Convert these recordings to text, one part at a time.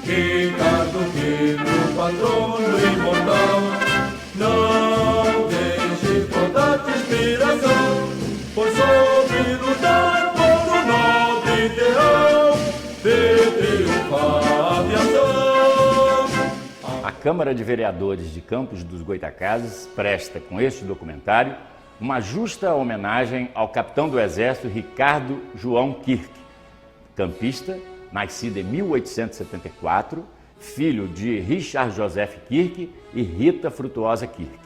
Ricardo Quirque, patrono imortal, não deixe faltar de inspiração, pois soube lutar por um nobre ideal de triunfar a aviação. A Câmara de Vereadores de Campos dos Goytacazes presta com este documentário uma justa homenagem ao capitão do Exército Ricardo João Quirque, campista, nascido em 1874, filho de Richard Joseph Quirque e Rita Frutuosa Quirque.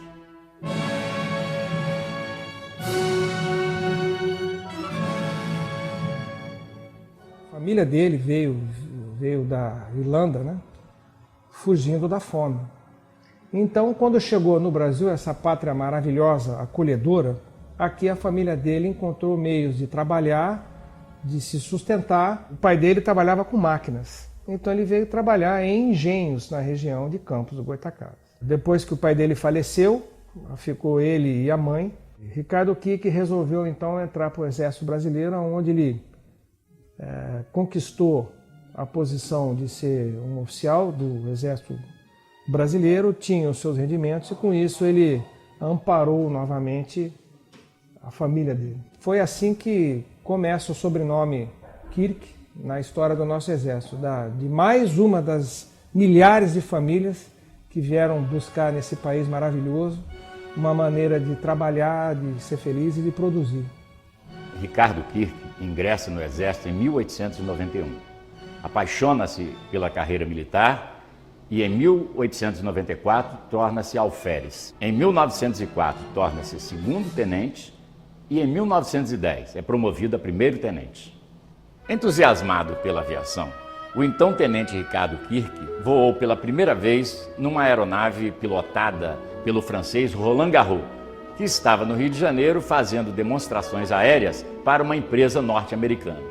A família dele veio da Irlanda, né? Fugindo da fome. Então, quando chegou no Brasil, essa pátria maravilhosa, acolhedora, aqui a família dele encontrou meios de trabalhar, de se sustentar. O pai dele trabalhava com máquinas, então ele veio trabalhar em engenhos na região de Campos do Goytacazes. Depois que o pai dele faleceu, ficou ele e a mãe. Ricardo Quirque resolveu então entrar para o Exército Brasileiro, onde ele conquistou a posição de ser um oficial do Exército Brasileiro, tinha os seus rendimentos e com isso ele amparou novamente a família dele. Foi assim que começa o sobrenome Quirque na história do nosso Exército, de mais uma das milhares de famílias que vieram buscar nesse país maravilhoso uma maneira de trabalhar, de ser feliz e de produzir. Ricardo Quirque ingressa no Exército em 1891. Apaixona-se pela carreira militar e em 1894 torna-se alferes. Em 1904 torna-se segundo-tenente e em 1910 é promovido a primeiro-tenente. Entusiasmado pela aviação, o então tenente Ricardo Quirque voou pela primeira vez numa aeronave pilotada pelo francês Roland Garros, que estava no Rio de Janeiro fazendo demonstrações aéreas para uma empresa norte-americana.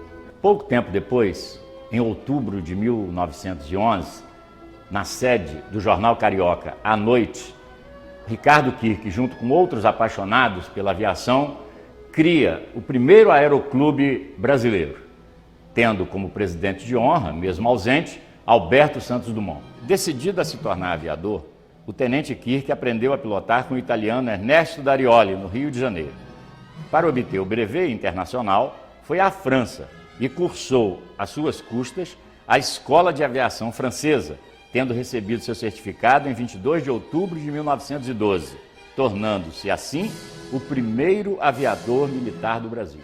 Pouco tempo depois, em outubro de 1911, na sede do jornal carioca À Noite, Ricardo Quirque, junto com outros apaixonados pela aviação, cria o primeiro aeroclube brasileiro, tendo como presidente de honra, mesmo ausente, Alberto Santos Dumont. Decidido a se tornar aviador, o tenente Quirque aprendeu a pilotar com o italiano Ernesto Darioli, no Rio de Janeiro. Para obter o brevet internacional, foi à França e cursou, às suas custas, a Escola de Aviação Francesa, tendo recebido seu certificado em 22 de outubro de 1912, tornando-se, assim, o primeiro aviador militar do Brasil.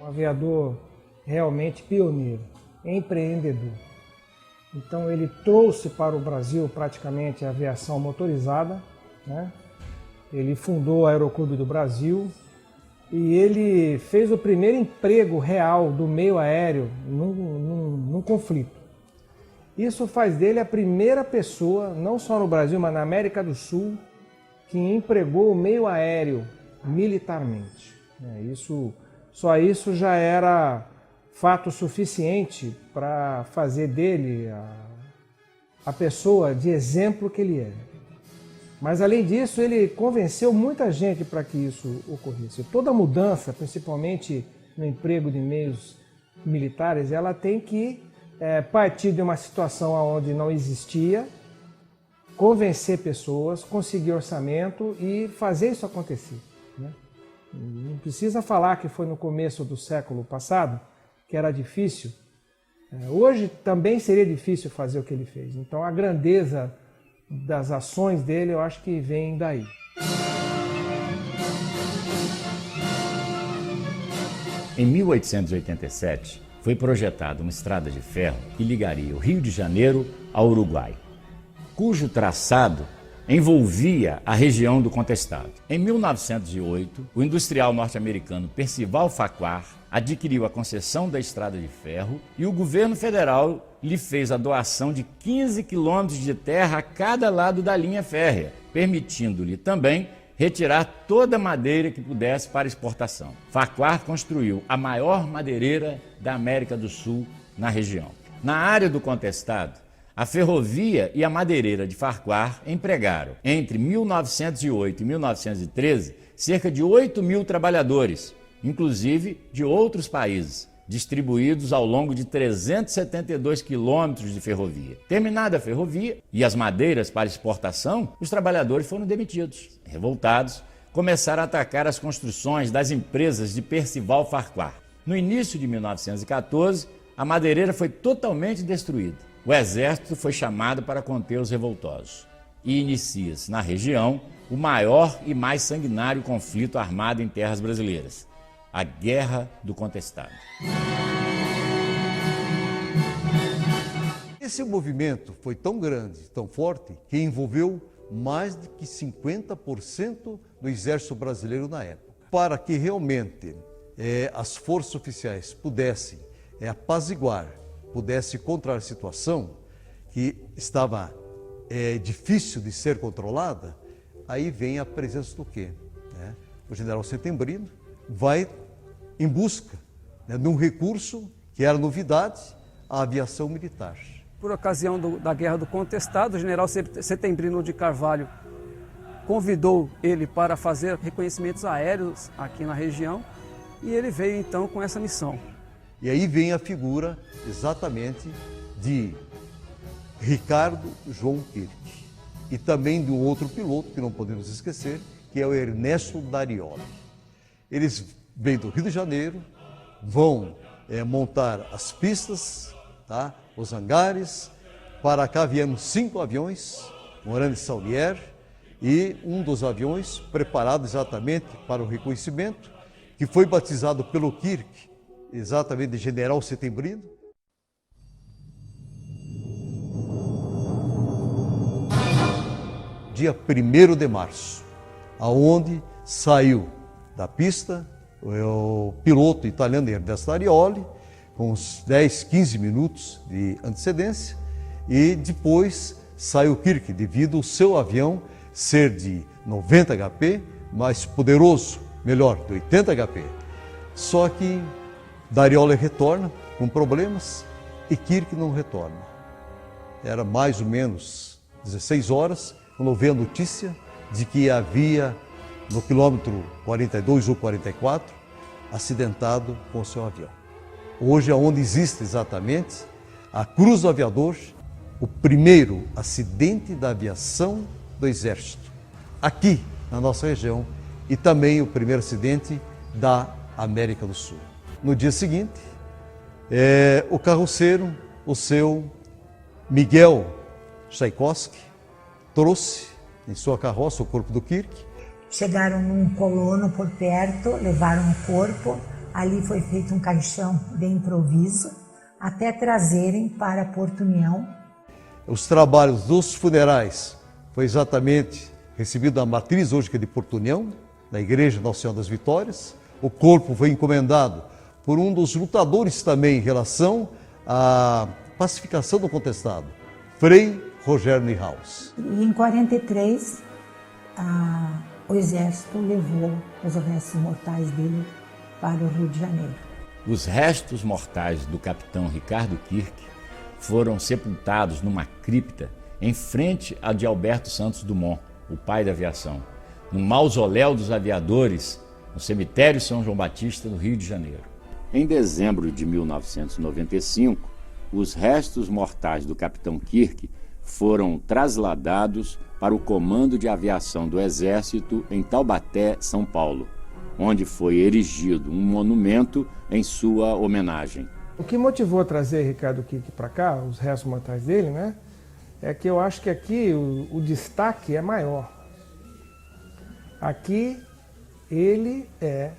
Um aviador realmente pioneiro, empreendedor. Então ele trouxe para o Brasil praticamente a aviação motorizada, né? Ele fundou o Aeroclube do Brasil e ele fez o primeiro emprego real do meio aéreo num conflito. Isso faz dele a primeira pessoa, não só no Brasil, mas na América do Sul, que empregou o meio aéreo militarmente. Só isso já era fato suficiente para fazer dele a pessoa de exemplo que ele é. Mas, além disso, ele convenceu muita gente para que isso ocorresse. Toda mudança, principalmente no emprego de meios militares, ela tem que partir de uma situação onde não existia, convencer pessoas, conseguir orçamento e fazer isso acontecer, né? Não precisa falar que foi no começo do século passado, que era difícil. Hoje também seria difícil fazer o que ele fez. Então a grandeza das ações dele eu acho que vem daí. Em 1887, foi projetada uma estrada de ferro que ligaria o Rio de Janeiro ao Uruguai, cujo traçado envolvia a região do Contestado. Em 1908, o industrial norte-americano Percival Farquhar adquiriu a concessão da estrada de ferro e o governo federal lhe fez a doação de 15 quilômetros de terra a cada lado da linha férrea, permitindo-lhe também retirar toda a madeira que pudesse para exportação. Farquhar construiu a maior madeireira da América do Sul na região. Na área do contestado, a ferrovia e a madeireira de Farquhar empregaram, entre 1908 e 1913, cerca de 8.000 trabalhadores, inclusive de outros países, distribuídos ao longo de 372 quilômetros de ferrovia. Terminada a ferrovia e as madeiras para exportação, os trabalhadores foram demitidos. Revoltados, começaram a atacar as construções das empresas de Percival Farquhar. No início de 1914, a madeireira foi totalmente destruída. O exército foi chamado para conter os revoltosos. E inicia-se na região o maior e mais sanguinário conflito armado em terras brasileiras, a Guerra do Contestado. Esse movimento foi tão grande, tão forte, que envolveu mais de que 50% do exército brasileiro na época. Para que realmente as forças oficiais pudessem apaziguar, pudessem controlar a situação que estava difícil de ser controlada, aí vem a presença do quê? O general Setembrino vai em busca de um recurso que era novidade, a aviação militar. Por ocasião da Guerra do Contestado, o general Setembrino de Carvalho convidou ele para fazer reconhecimentos aéreos aqui na região e ele veio então com essa missão. E aí vem a figura exatamente de Ricardo João Kirk e também de um outro piloto que não podemos esquecer, que é o Ernesto Darioli. Eles vêm do Rio de Janeiro, vão montar as pistas, tá? Os hangares. Para cá viemos 5 aviões, Morane Saunier, e um dos aviões preparado exatamente para o reconhecimento, que foi batizado pelo Kirk, exatamente de General Setembrino. Dia 1º de março, aonde saiu da pista o piloto italiano Ernesto Darioli, com uns 10, 15 minutos de antecedência, e depois saiu o Kirk, devido ao seu avião ser de 90 HP, mais poderoso, melhor, de 80 HP. Só que Darioli retorna com problemas e Kirk não retorna. Era mais ou menos 16 horas, quando veio a notícia de que havia, no quilômetro 42 ou 44, acidentado com o seu avião. Hoje é onde existe exatamente a Cruz do Aviador, o primeiro acidente da aviação do Exército, aqui na nossa região, e também o primeiro acidente da América do Sul. No dia seguinte, o carroceiro, o seu Miguel Tchaikovsky, trouxe em sua carroça o corpo do Kirk. Chegaram num colono por perto, levaram o corpo. Ali foi feito um caixão de improviso, até trazerem para Porto União. Os trabalhos dos funerais foi exatamente recebido na matriz hoje que é de Porto União, na Igreja Nossa Senhora das Vitórias. O corpo foi encomendado por um dos lutadores também em relação à pacificação do contestado, Frei Rogério Nihaus. E em 43, o Exército levou os restos mortais dele para o Rio de Janeiro. Os restos mortais do capitão Ricardo Kirk foram sepultados numa cripta em frente à de Alberto Santos Dumont, o pai da aviação, no mausoléu dos aviadores, no cemitério São João Batista, no Rio de Janeiro. Em dezembro de 1995, os restos mortais do capitão Kirk foram trasladados para o Comando de Aviação do Exército em Taubaté, São Paulo, onde foi erigido um monumento em sua homenagem. O que motivou a trazer Ricardo Kirk para cá, os restos mortais dele, né? É que eu acho que aqui o destaque é maior. Aqui ele é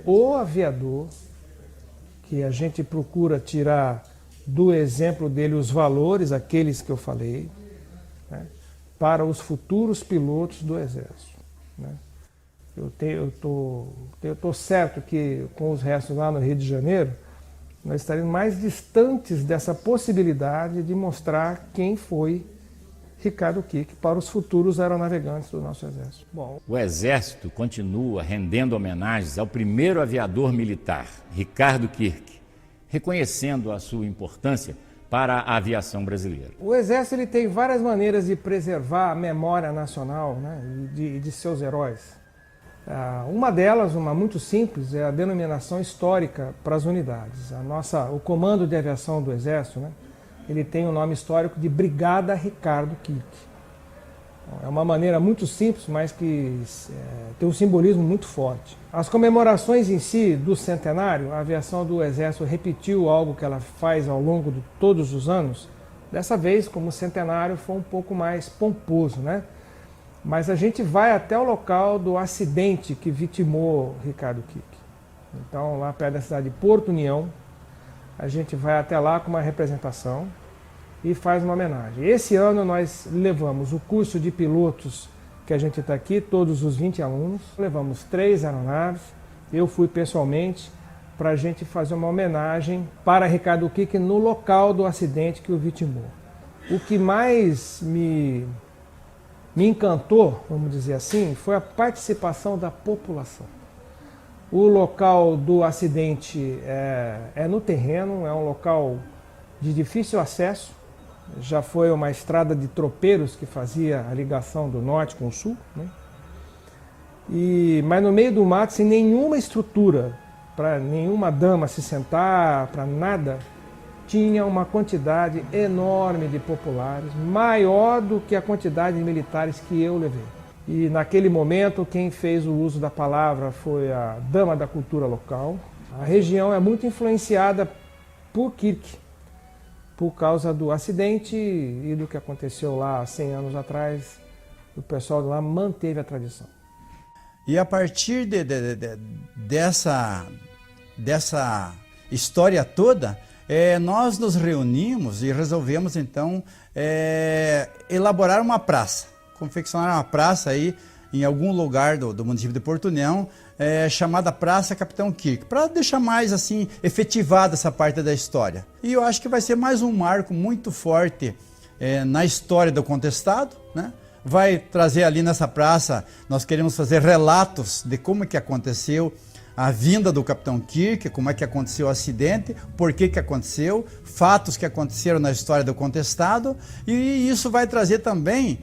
o aviador que a gente procura tirar do exemplo dele os valores, aqueles que eu falei, né, para os futuros pilotos do Exército, né? Eu tô certo que com os restos lá no Rio de Janeiro, nós estaremos mais distantes dessa possibilidade de mostrar quem foi Ricardo Kirk para os futuros aeronavegantes do nosso Exército. Bom, O Exército continua rendendo homenagens ao primeiro aviador militar, Ricardo Kirk, reconhecendo a sua importância para a aviação brasileira. o Exército ele tem várias maneiras de preservar a memória nacional, né, de seus heróis. Uma delas, uma muito simples, é a denominação histórica para as unidades. O Comando de Aviação do Exército, né, ele tem o nome histórico de Brigada Ricardo Kirk. É uma maneira muito simples, mas que tem um simbolismo muito forte. As comemorações em si do centenário, a aviação do Exército repetiu algo que ela faz ao longo de todos os anos. Dessa vez, como o centenário foi um pouco mais pomposo, né? Mas a gente vai até o local do acidente que vitimou Ricardo Kirk. Então, lá perto da cidade de Porto União, a gente vai até lá com uma representação e faz uma homenagem. Esse ano nós levamos o curso de pilotos que a gente está aqui, todos os 20 alunos, levamos 3 aeronaves, eu fui pessoalmente para a gente fazer uma homenagem para Ricardo Kirk no local do acidente que o vitimou. O que mais me encantou, vamos dizer assim, foi a participação da população. O local do acidente é no terreno, é um local de difícil acesso. Já foi uma estrada de tropeiros que fazia a ligação do norte com o sul, né? Mas no meio do mato, sem nenhuma estrutura, para nenhuma dama se sentar, para nada, tinha uma quantidade enorme de populares, maior do que a quantidade de militares que eu levei. E naquele momento, quem fez o uso da palavra foi a dama da cultura local. A região é muito influenciada por Kirk, por causa do acidente e do que aconteceu lá há 100 anos atrás. O pessoal de lá manteve a tradição. E a partir dessa história toda, nós nos reunimos e resolvemos então elaborar uma praça, confeccionar uma praça aí em algum lugar do município de Porto União, chamada Praça Capitão Kirk, para deixar mais assim efetivada essa parte da história. E eu acho que vai ser mais um marco muito forte na história do contestado, né? Vai trazer ali nessa praça, nós queremos fazer relatos de como que aconteceu a vinda do Capitão Kirk, como é que aconteceu o acidente, por que que aconteceu, fatos que aconteceram na história do contestado, e isso vai trazer também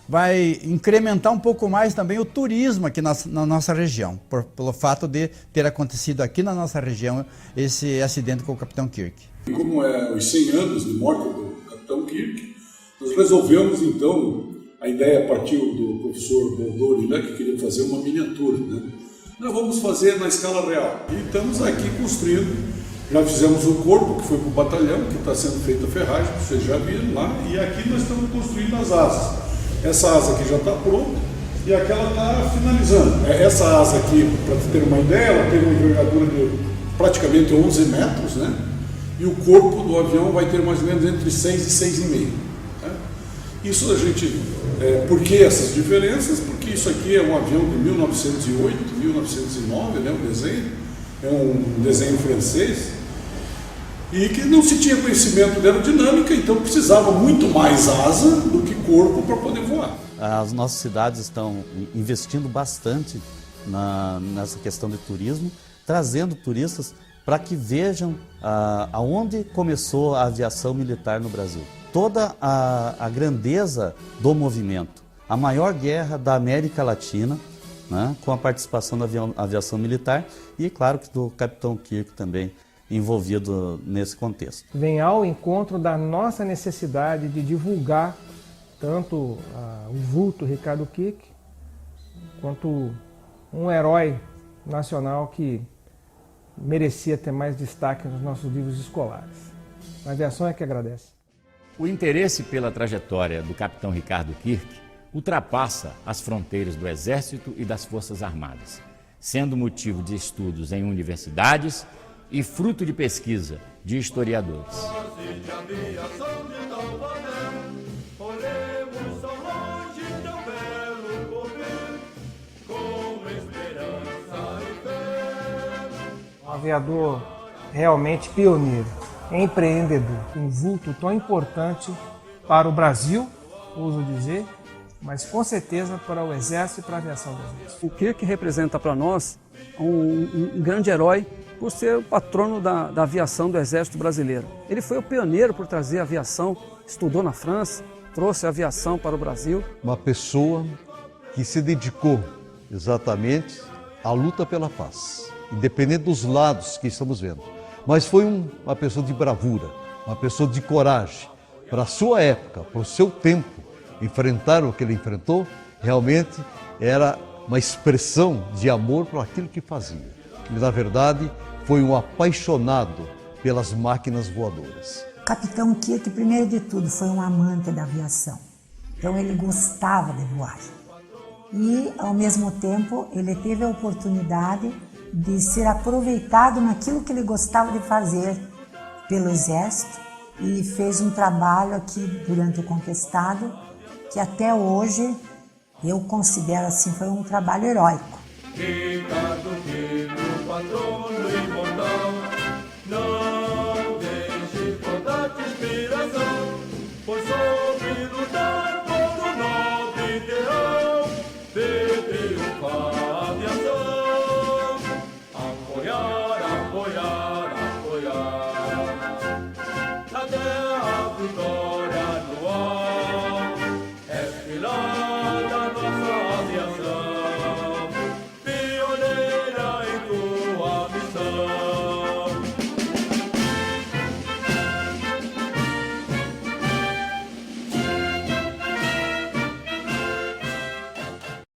vai incrementar um pouco mais também o turismo aqui na nossa região, pelo fato de ter acontecido aqui na nossa região esse acidente com o Capitão Kirk. E como os 100 anos de morte do Capitão Kirk, nós resolvemos então, a ideia partiu do professor Boldori, né, que queria fazer uma miniatura, né? Nós vamos fazer na escala real. E estamos aqui construindo, já fizemos o corpo, que foi para o batalhão, que está sendo feita a ferragem, que vocês já viram lá, e aqui nós estamos construindo as asas. Essa asa aqui já está pronta e aquela está finalizando. Essa asa aqui, para ter uma ideia, ela tem uma envergadura de praticamente 11 metros, né? E o corpo do avião vai ter mais ou menos entre 6 e 6,5. Isso a gente, por que essas diferenças? Porque isso aqui é um avião de 1908, 1909, né, o desenho, é um desenho francês, e que não se tinha conhecimento de aerodinâmica, então precisava muito mais asa do que corpo para poder voar. As nossas cidades estão investindo bastante nessa questão de turismo, trazendo turistas para que vejam aonde começou a aviação militar no Brasil. Toda a grandeza do movimento, a maior guerra da América Latina, né, com a participação da aviação militar e, claro, que do Capitão Kirk também envolvido nesse contexto. Vem ao encontro da nossa necessidade de divulgar tanto o vulto Ricardo Kirk, quanto um herói nacional que merecia ter mais destaque nos nossos livros escolares. A aviação é que agradece. O interesse pela trajetória do capitão Ricardo Kirk ultrapassa as fronteiras do Exército e das Forças Armadas, sendo motivo de estudos em universidades e fruto de pesquisa de historiadores. Um aviador realmente pioneiro, empreendedor, um vulto tão importante para o Brasil, ouso dizer, mas com certeza para o Exército e para a aviação do Exército. O Kirk representa para nós um grande herói por ser o patrono da aviação do Exército Brasileiro. Ele foi o pioneiro por trazer a aviação, estudou na França, trouxe a aviação para o Brasil. Uma pessoa que se dedicou exatamente à luta pela paz, independente dos lados que estamos vendo. Mas foi uma pessoa de bravura, uma pessoa de coragem. Para a sua época, para o seu tempo, enfrentar o que ele enfrentou, realmente era uma expressão de amor por aquilo que fazia. Ele, na verdade, foi um apaixonado pelas máquinas voadoras. O Capitão Kirk, primeiro de tudo, foi um amante da aviação. Então ele gostava de voar. E, ao mesmo tempo, ele teve a oportunidade de ser aproveitado naquilo que ele gostava de fazer pelo Exército e fez um trabalho aqui durante o Conquistado que até hoje eu considero assim, foi um trabalho heróico. Ricardo Filho, patrono imortal, não deixe faltar de inspiração, pois soube lutar por um nobre ideal de triunfar.